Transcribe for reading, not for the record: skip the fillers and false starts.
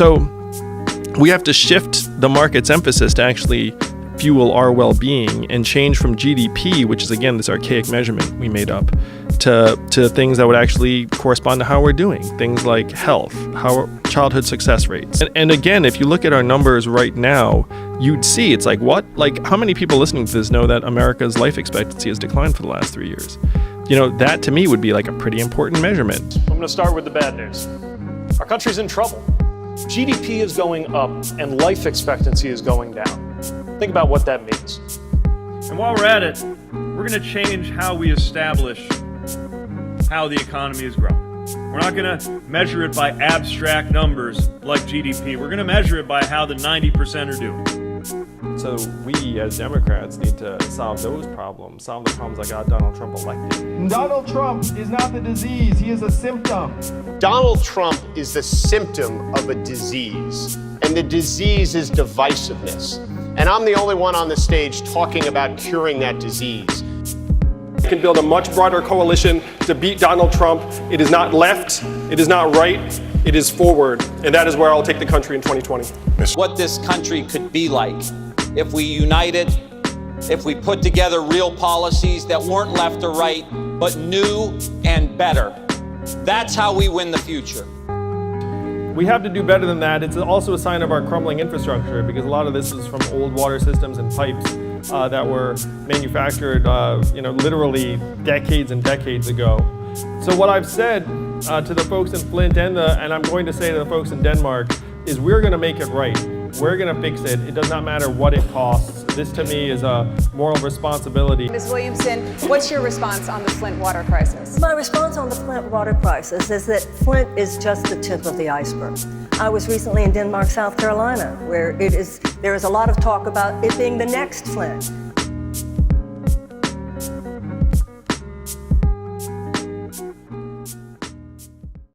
So we have to shift the market's emphasis to actually fuel our well-being and change from GDP, which is, again, this archaic measurement we made up, to things that would actually correspond to how we're doing. Things like health, how childhood success rates. And again, if you look at our numbers right now, you'd see it's like, what? Like, how many people listening to this know that America's life expectancy has declined for the last 3 years? You know, that to me would be like a pretty important measurement. I'm going to start with the bad news. Our country's in trouble. GDP is going up and life expectancy is going down. Think about what that means. And while we're at it, we're going to change how we establish how the economy is growing. We're not going to measure it by abstract numbers like GDP. We're going to measure it by how the 90% are doing. So we as Democrats need to solve those problems, solve the problems that got Donald Trump elected. Donald Trump is not the disease, he is a symptom. Donald Trump is the symptom of a disease, and the disease is divisiveness. And I'm the only one on the stage talking about curing that disease. We can build a much broader coalition to beat Donald Trump. It is not left, it is not right, it is forward. And that is where I'll take the country in 2020. What this country could be like if we united, if we put together real policies that weren't left or right, but new and better. That's how we win the future. We have to do better than that. It's also a sign of our crumbling infrastructure, because a lot of this is from old water systems and pipes that were manufactured, literally decades and decades ago. So what I've said to the folks in Flint and I'm going to say to the folks in Denmark is we're going to make it right. We're going to fix it. It does not matter what it costs. This to me is a moral responsibility. Ms. Williamson, what's your response on the Flint water crisis? My response on the Flint water crisis is that Flint is just the tip of the iceberg. I was recently in Denmark, South Carolina, where there is a lot of talk about it being the next Flint.